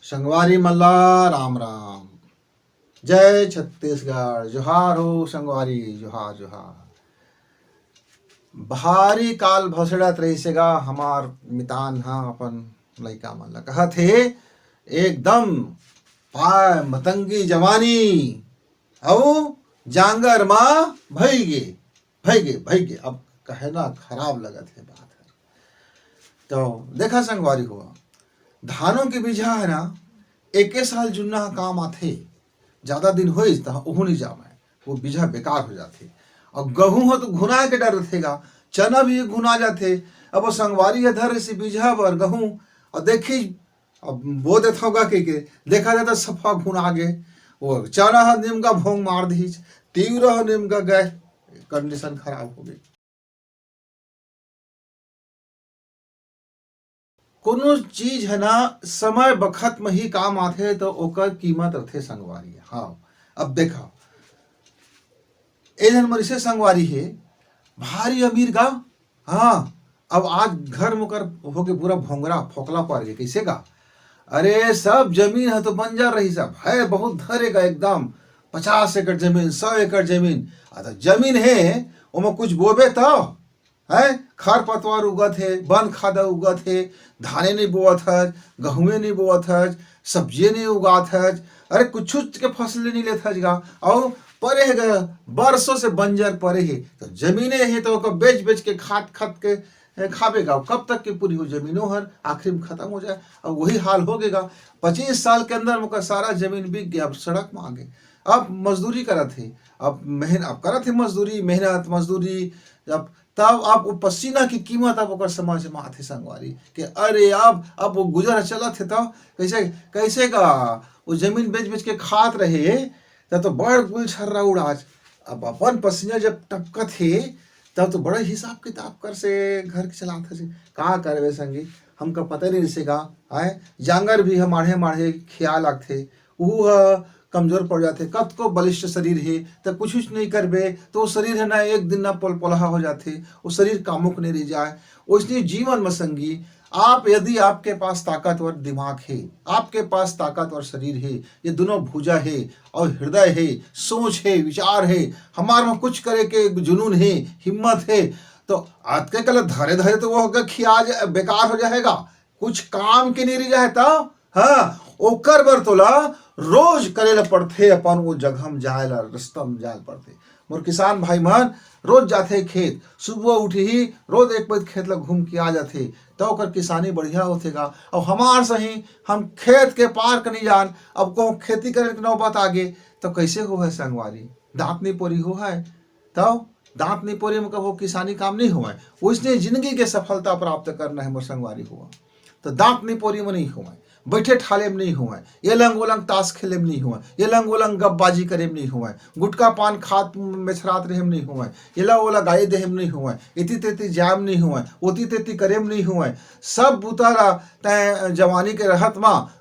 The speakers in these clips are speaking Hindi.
संगवारी मल्ला राम राम। जय छत्तीसगढ़। जोहार हो संगवारी, जोहार जोहार। भारी काल भसड़त रहीसेगा हमार मितान हा अपन लइका मन ला कहत हे एकदम पाय मतंगी जवानी अउ जांगर माँ भई गे अब कहे ना खराब लगत है बात है। तो देखा संगवारी हुआ धानों के बीजा है ना एके साल जुन्ना काम आथे, ज्यादा दिन होइस त ओहू नहीं जामे वो बीजा बेकार हो जाथे। और गहूं हो तो घुना के डर रहेगा, चना भी घुना जाथे। अब वो संगवारी है धर से बीजा बर गहूं और देखी अब बो देता होगा के देखा जाता सफा घुना गे। वो चना ह नीम का भोंग मार दी, तीव्र हो नीम का गए, कंडीशन खराब हो गई। कोनो चीज है ना समय बखत में ही काम आथे तो ओकर कीमत रथे संगवारी। हाँ अब देखा एजन मरिसे संगवारी है भारी अमीर का। हाँ अब आज घर मुकर होके पूरा भोंगरा फोकला पड़ गए कैसे का। अरे सब जमीन है तो बंजर रही, सब है बहुत धरेगा एकदम 50 एकड़ जमीन 100 एकड़ जमीन। तो जमीन है ओमा कुछ बोबे तो है खर पतवार उगत है, बन खादा उगत है, धाने नहीं बोअत है, गहुए नहीं बोअत है, सब्जी नहीं उगात है। अरे कुछ के फसल नहीं लेता है और परे है बरसों से बंजर परे है। तो जमीने है तो बेच बेच के खाद खाद के खावेगा, कब तक की पूरी हो जमीनों हर आखिर में खत्म हो जाए। और वही हाल हो गएगा 25 साल के अंदर मुका सारा जमीन बिक गया। अब सड़क में आ गए, अब मजदूरी करत है, अब मेहनत करत है, मजदूरी मेहनत मजदूरी। अब तब आप वो पसीना की कीमत अब ओकर समझ में आथे संगवारी कि अरे अब वो गुजर चलत है तो कैसे कैसे का वो जमीन बेच बेच के खात रहे तब तो बड़ गुल छर्रा उड़ाज। अब अपन पसीना जब टपकत है तब तो बड़ा हिसाब किताब कर से घर चलाते से का करवे संगी हमका पता नहीं रिसेगा। आए जांगर भी हम माढ़े माढ़े ख्याल आते वो कमजोर पड़ जाते। कब को बलिष्ठ शरीर है तो कुछ नहीं करबे तो वो शरीर है ना एक दिन ना पोलहा हो जाते, वो शरीर कामुक नहीं रह जाए। उसने जीवन में संगी आप यदि आपके पास ताकतवर दिमाग है, आपके पास ताकतवर शरीर है, ये दोनों भुजा है और हृदय है, सोच है, विचार है, हमारे में कुछ करे के जुनून है, हिम्मत है, तो आज के कल धरे धरे तो वो होगा खियाज बेकार हो जाएगा, कुछ काम के नहीं रह जाए। तो हाँ ओकर बर तोला रोज करेला पड़थे, अपन वो जगह में जाए ला रास्ता में जाए पड़थे। मोर किसान भाई मन रोज जाते खेत, सुबह उठी ही रोज एक बार खेत ला घूम के आ जाते तो ओकर किसानी बढ़िया होतेगा। और हमार सही हम खेत के पार कनी जान, अब को खेती करे के नौबत आगे तो कैसे हो है संगवारी, दांत नहीं पोरी हो है तो दांत नहीं पोरी में कब किसानी काम नहीं हुआ है। उसने जिंदगी के सफलता प्राप्त करना है मोर संगवारी हुआ तो दांत नहीं पोरी में नहीं हुआ, बैठे ठाले में नहीं हुआ, ये लंग ओलंग ताश खेले में नहीं हुआ, ये लंग ओलंग गपबाजी करे में नहीं हुआ, गुटका पान खात मेछरात रहे में नहीं हुआ, ये ला ओला गाय देहे में नहीं हुआ, इति तेती जाम नहीं हुआ, ओती तेती करे में नहीं हुआ। सब बुतारा तय जवानी के रहत माँ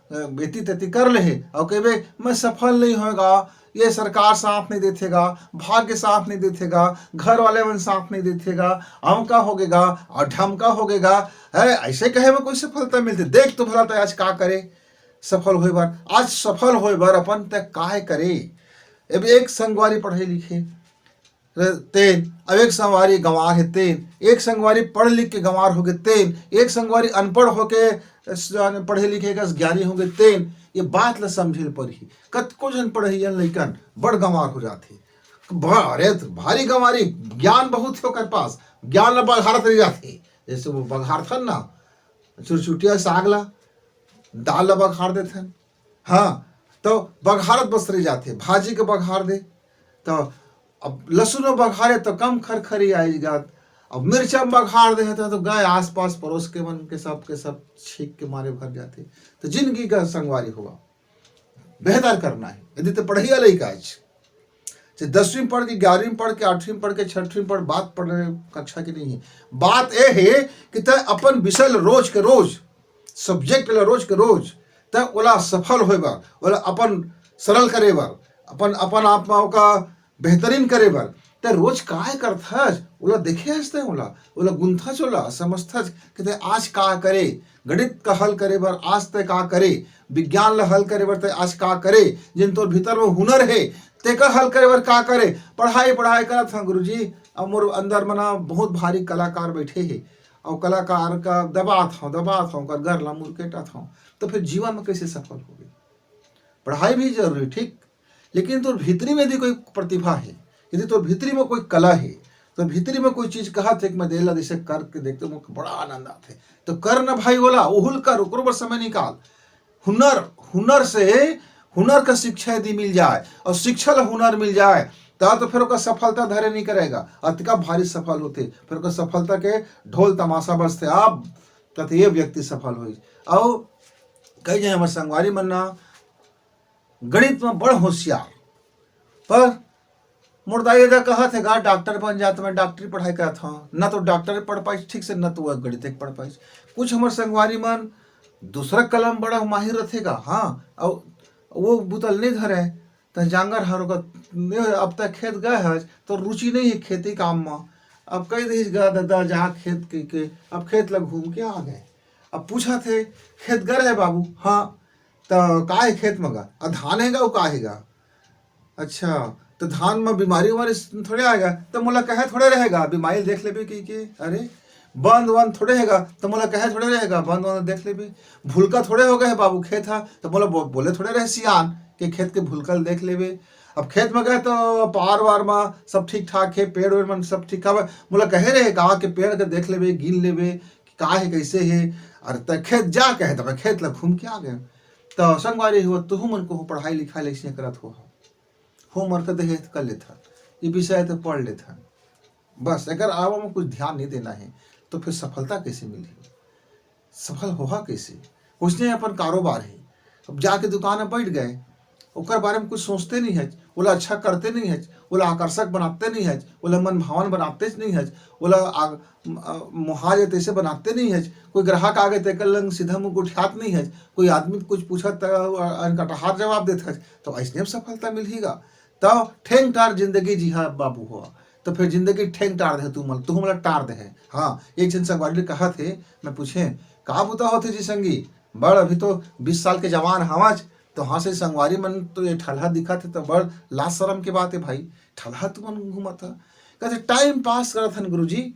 इति तेती कर ले और कहे मैं सफल नहीं होगा, ये सरकार साथ नहीं देतेगा, भाग्य साथ नहीं देतेगा, घर वाले मन साथ नहीं देतेगा, अमका होगेगा और ढमका होगेगा है। ऐसे कहे में कोई सफलता मिलती देख तो भला तो आज का करे सफल होए बार, आज सफल होए बार अपन तक काहे करे। अब एक संगवारी पढ़े लिखे तेन, अब एक संगवारी गंवार है तेन, एक संगवारी पढ़ लिख के गंवार हो गए तेन, एक संगवारी अनपढ़ होके पढ़े लिखे का ज्ञानी हो गए तेन। ये बात ला समझे पड़ी कतको जन पढ़े लइकन बड़ गंवार हो जाते। अरे भारी गंवारी ज्ञान बहुत है ओकर पास, ज्ञान ला बघारत रह जाते। जैसे वो बघारथन ना चुरचुटिया साग ला दाल ला बघार देथन, हाँ तो बघारत बस रह जाते। भाजी के बघार दे तो अब लहसुन बघारे तो कम खरखरी आएगा, अब मिर्चा बघार दे तो गए आस पास पड़ोस के मन के सब छीक के मारे भर जाते। तो जिंदगी का संगवारी हुआ बेहतर करना है यदि तो पढ़िया लइका चाहे 10वीं पढ़ के 11वीं पढ़ के 8वीं पढ़ के 6वीं पढ़, बात पढ़ने कक्षा की नहीं है। बात यह है कि तय अपन विषय रोज के रोज सब्जेक्ट रोज के रोज तय ओला सफल होए बार, ओला अपन सरल करे बार, अपन अपन आप का बेहतरीन करे बार ते रोज काय करथस ओला देखे हसते ओला गुंथस ओला समझथस कि आज का करे, गणित का हल करे बर आज ते का करे, विज्ञान ला हल करे बर ते आज का करे, जिन तोर भीतर में हुनर है तेका हल करे बर का करे। पढ़ाई पढ़ाई करत हन गुरुजी, अब मोर अंदर मना बहुत भारी कलाकार बैठे हे और कलाकार का दबात हूँ कर घर ला मुरकेटत हूँ, तो फिर जीवन में कैसे सफल हो गए। पढ़ाई भी जरूरी ठीक, लेकिन तो भीतरी में यदि कोई प्रतिभा है, यदि तो भीतरी में कोई कला है, तो भीतरी में कोई चीज कहा थे कि मैं देला जैसे करके देखते मुझे बड़ा आनंद आते, तो कर न भाई बोला उहुल कर ओकरो बर समय निकाल। हुनर हुनर से हुनर का शिक्षा यदि मिल जाए और शिक्षा ला हुनर मिल जाए तो फिर ओकर सफलता धरे नहीं करेगा, अतिका भारी सफल होते, फिर ओकर सफलता के ढोल तमाशा बजते अब तब ये व्यक्ति सफल हो। और कई जाए हमारे संगवारी मनना गणित में बड़ होशियार, पर मुर्दाई दा कहा थे गा डॉक्टर बन जाता, मैं डॉक्टरी पढ़ाई करता हूँ, न तो डॉक्टर पढ़ पाई ठीक से, न तो वह गणित पढ़ पाई। कुछ हमारे संगवारी मन दूसरा कलम बड़ा माहिर रखेगा, हाँ और वो बुतल नहीं धरे तो जांगर हर अब तक खेत गए है तो रुचि नहीं है खेती काम में, अब कई दिन गा दादा जहाँ खेत के अब खेत लग घूम के आ गए। अब पूछा थे खेत गए है बाबू, हाँ तो का है खेत में गा, धान है गा वो का है गा, अच्छा तो धान में बीमारी उमारी थोड़े आएगा, तो मोला कहे थोड़े रहेगा, बीमारी देख ले कि अरे बंद वंद थोड़े रहेगा, तो मोला कहे थोड़े रहेगा, बंद वंद देख ले भी भूलका थोड़े हो गए बाबू खेत है, तो मोला बोले थोड़े रहे सियान कि खेत के भूलकल देख ले। अब खेत में गए तो पार वार में सब ठीक ठाक है, पेड़ वेड़ में सब ठीक ठाक, मोला कहे रहे कहा कि पेड़ के देख ले गिन ले का है कैसे है, अरे तो खेत जा कहे तो मैं खेत ला घूम के आ गए। तो संगवारी हुआ तुहू मन को पढ़ाई लिखाई ऐसे करत हो मर दे कर लेता, ये विषय तो पढ़ लेता, बस अगर आवा में कुछ ध्यान नहीं देना है तो फिर सफलता कैसे मिलेगी, सफल होगा कैसे। उसने अपन कारोबार है, अब जाके दुकान में बैठ गए, ओकर बारे में कुछ सोचते नहीं है, बोला अच्छा करते नहीं है, बोला आकर्षक बनाते नहीं है, बोला मन भावन बनाते नहीं है, बोला मुहाज तैसे बनाते नहीं है, कोई ग्राहक आ गए तो लंग सीधा मुँह उठात नहीं है, कोई आदमी कुछ पूछा कटहार जवाब देता है, तो ऐसे सफलता मिलेगा। तो ठेंग टार जिंदगी जी हाँ बाबू हुआ, तो फिर जिंदगी ठेंग टार दे तू मला टार दे है। हाँ एक जन संगवारी कहा थे, मैं पूछे का बुता होते जी संगी बड़ अभी तो 20 साल के जवान हवाज, तो हाँ से संगवारी मन तो ये ठल्हा दिखा थे, तो बड़ लाज शर्म की बात है भाई, ठल्हा तू मन घूमा था, कहते टाइम पास करत हन गुरुजी,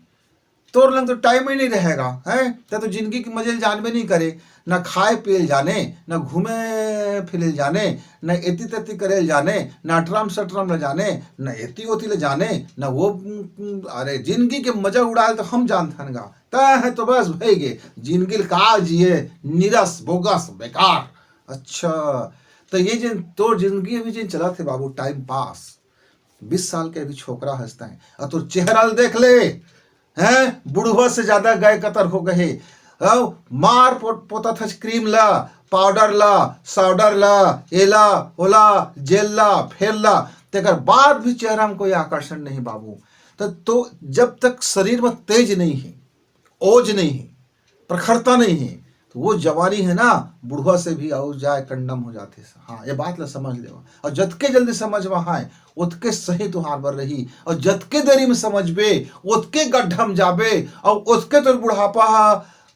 तोर लंग तो टाइम ही नहीं रहेगा है, तो जिंदगी की मजे जानबे नहीं करे, न खाए पिए जाने, न घूमे फिरे जाने, न एती तती करे जाने, न अटरम सटरम ले जाने, न एती ओती ले जाने, न वो अरे जिंदगी के मजा उड़ाए तो हम जानथन गा, तय है तो बस भाई गे जिंदगी का जिए निरस बोगस बेकार। अच्छा तो ये जिन तोर जिंदगी अभी जिन चला थे बाबू टाइम पास, 20 साल के अभी छोकरा हंसता है और तो चेहरा देख ले हैं, बुढ़वा से ज्यादा गए कतर हो गए, मार पोता था क्रीम ला पाउडर ला साउडर ला एला ओला जेल ला फेल ला, तेकर बाद भी चेहरा में कोई आकर्षण नहीं बाबू। तो जब तक शरीर में तेज नहीं है, ओज नहीं है, प्रखरता नहीं है, तो वो जवानी है ना बुढ़वा से भी और जाए कंडम हो जाते। हाँ ये बात ला समझ ले, और जतके जल्दी समझ में आए उतके सही तुहार बर रही, और जतके देरी में समझबे उतके गड्ढम जाबे, और उतके तो बुढ़ापा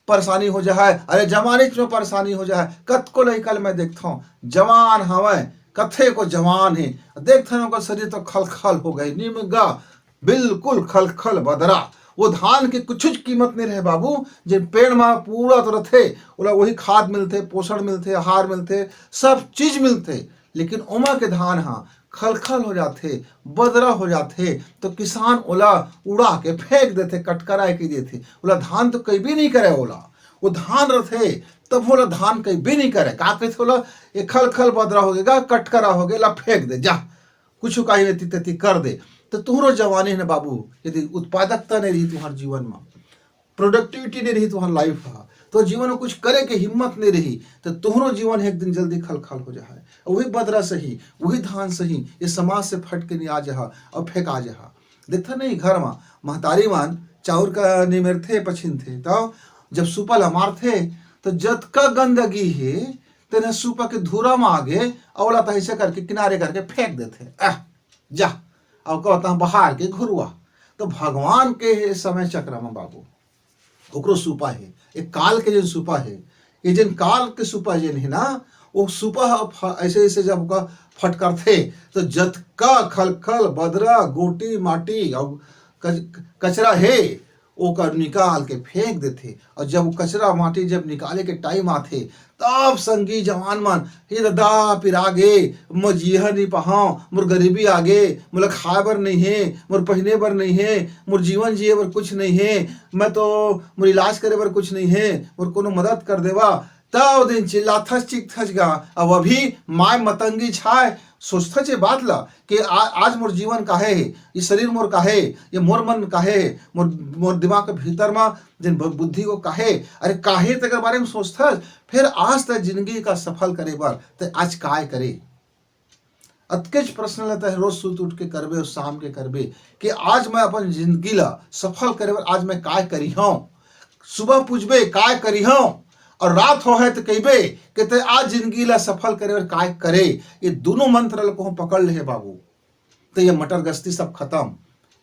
परेशानी हो जाए, अरे जवानी में परेशानी हो जाए। कत को लइका मैं देखता हूँ जवान हवे कथे को जवान है, देखते हैं शरीर तो खलखल हो गई, निमगा बिल्कुल खलखल बदरा, वो धान के कुछ कीमत नहीं रहे बाबू, जिन पेड़ में पूरा तो रथे बोला वही खाद मिलते, पोषण मिलते, आहार मिलते, सब चीज मिलते, लेकिन उमा के धान हाँ खलखल हो जाते, बदरा हो जाते, तो किसान ओला उड़ा के फेंक देते, कटकरा के देते, बोला धान तो कहीं भी नहीं करे, ओला वो धान रथे तब बोला धान कहीं भी नहीं करे, का कहते बोला ये खलखल बदरा हो गएगा, कटकरा हो गया, फेंक दे जा, कुछ कहीं तती तती कर दे। तो तुहरो जवानी है बाबू, यदि उत्पादकता नहीं रही तुम्हारे जीवन में, प्रोडक्टिविटी नहीं रही तुम्हारे लाइफ में, तो जीवन में कुछ करे के हिम्मत नहीं रही, तो तुहरो जीवन एक दिन जल्दी खलखल हो जाए। वही बदरा सही, वही धान सही, ये समाज से फट के नहीं आ जा और फेंका जा। देखता नहीं घर में महतारी मान चाउर का निमेर थे पछिन थे, तो जब सुपल हमार थे तो जतका गंदगी है तेना सुपा के धूरा में आगे अवला तैसे करके किनारे करके फेंक देते, जा और कहता बाहर के घुरुआ। तो भगवान के समय चक्र में बाबू ओकरो सुपा है, एक काल के जन सुपा है, ये जन काल के सुपा जन है ना, वो सुपा ऐसे ऐसे जब का फटकर थे तो जतका खलखल बदरा गोटी माटी और कचरा है ओकर निकाल के फेंक देते। और जब कचरा माटी जब निकाले के टाइम आते तब संगी जवान मन हे दादा फिर आगे मोर जिहा नहीं पाहाओ, मोर गरीबी आगे, मोला खाए बर नहीं है, मोर पहने बर नहीं है, मोर जीवन जिए बर कुछ नहीं है, मैं तो मोर इलाज करे बर कुछ नहीं है, मोर कोनो मदद कर देवा। तब दिन चिल्लाथस चिखथस गा। अब अभी माय मतंगी छाए सोचथस ये बात ला कि आज मोर जीवन काहे है, ये शरीर मोर काहे, ये मोर मन काहे है, मोर दिमाग के भीतर में जिन बुद्धि को काहे, अरे काहे तेकर बारे में सोचथस। फिर आज तक जिंदगी का सफल करे बर ते आज काय करे। अतकेच प्रश्न लेता है रोज सुत उठ के करबे और शाम के करबे कि आज मैं अपन जिंदगी ला सफल करे बर आज मैं काय करी हूँ। सुबह पूछबे काय करी हूँ और रात हो है तो कहबे कि ते आज जिंदगी ला सफल करे और काय करे। ये दोनों मंत्र को हम पकड़ ले बाबू तो ये मटर गश्ती सब खत्म,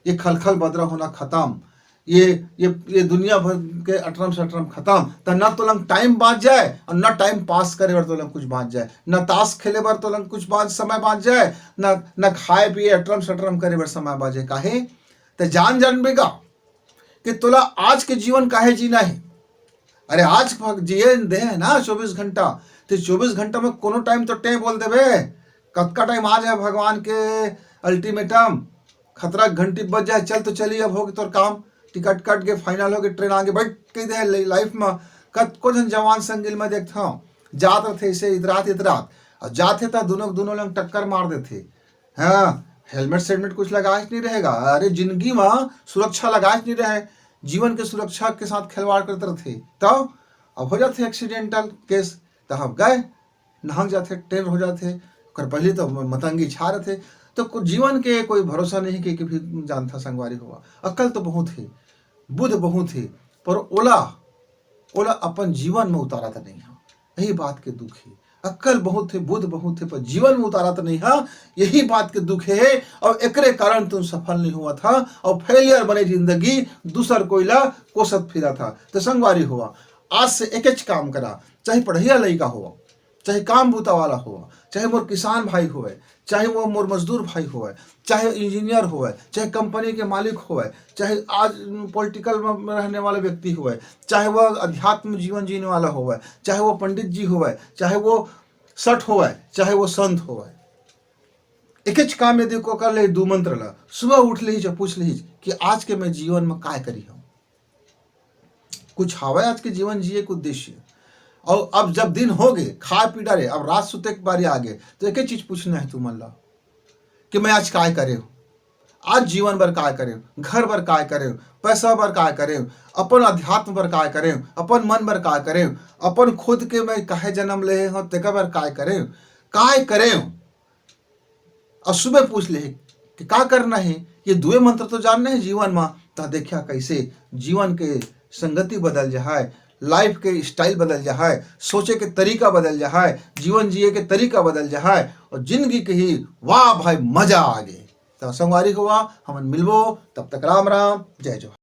ये खलखल बदरा होना खत्म, ये दुनिया भर के अटरम सटरम खत्म। तो न तो लंग टाइम बाँच जाए और न टाइम पास करे बर तो लंग कुछ बाँच जाए, न ताश खेले बर तो लंग कुछ समय बाँच जाए, न खाए पिए अटरम सटरम करे बर समय बाँच जाए। काहे तो जान बेगा कि तोला आज के जीवन काहे जीना है। अरे आज जिए दे है ना 24 घंटा, तो 24 घंटा में कोनो टाइम तो टे बोल देवे कतका टाइम आ जाए भगवान के अल्टीमेटम खतरा घंटी बज जाए, चल तो चलिए अब होगी तोर काम, टिकट कट के फाइनल हो गए, ट्रेन आगे बैठ के दे। लाइफ में कतको जन जवान संगिल में देखता हूँ जात रहे ऐसे इतरात और जाते था दोनों लोग टक्कर मार देते। हाँ हेलमेट सेलमेट कुछ लगाए नहीं रहेगा, अरे जिंदगी में सुरक्षा लगाए नहीं रहे, जीवन के सुरक्षा के साथ खिलवाड़ करते रहे। तब अब हो जाते एक्सीडेंटल केस, तो हम गए नहंग जाते, ट्रेन हो जाते, कर पहले तो मतंगी छा रहे थे। तो जीवन के कोई भरोसा नहीं कि भी जानता संगवारी हुआ। अक्ल तो बहुत है, बुद्ध बहुत है, पर ओला अपन जीवन में उतारा तो नहीं है, यही बात के दुख है। अक्ल बहुत है, बुद्ध बहुत है, पर जीवन में उतारा तो नहीं है, यही बात के दुख है। और एकरे कारण तुम सफल नहीं हुआ था और फेलियर बने जिंदगी दूसर कोयला कोसत फिरा था। तो संगवारी हुआ आज से एक काम करा, चाहे पढ़िया लड़का हुआ, चाहे काम बूता वाला हुआ, चाहे मोर किसान भाई हुए, चाहे वो मोर मजदूर भाई हुए, चाहे इंजीनियर हुए, चाहे कंपनी के मालिक हुए, चाहे आज पॉलिटिकल में रहने वाला व्यक्ति हुए, चाहे वह अध्यात्म जीवन जीने वाला हुए, चाहे वो पंडित जी हुए, चाहे वो सठ हुए, चाहे वो संत हुए, एक काम यदि को कर ले दो मंत्र ला, सुबह उठ ली पूछ ली कि आज के मैं जीवन में काय करी हूँ, कुछ हवा आज के जीवन जिए के उद्देश्य। और अब जब दिन हो गए खा पी डाले, अब रात सुते के बारी आ गए, तो एक ही चीज पूछना है तुम अल्लाह कि मैं आज काय करे हो, आज जीवन भर काय करे हो, घर भर काय करे हो, पैसा भर काय करे हो, अपन अध्यात्म भर काय करे हो, अपन मन भर काय करे हो, अपन खुद के मैं काहे जन्म ले हो तेका भर काय करे हो, काय करे हो। और सुबह पूछ ले कि का करना है, ये दुए मंत्र तो जानना है जीवन में। तो देखिया कैसे जीवन के संगति बदल जाए, लाइफ के स्टाइल बदल जाए, सोचे के तरीका बदल जाए, जीवन जिए के तरीका बदल जाए और जिंदगी के ही वाह भाई मजा आ गए। तो संगवारी हुआ हम मिलबो, तब तक राम राम, जय जवाहर।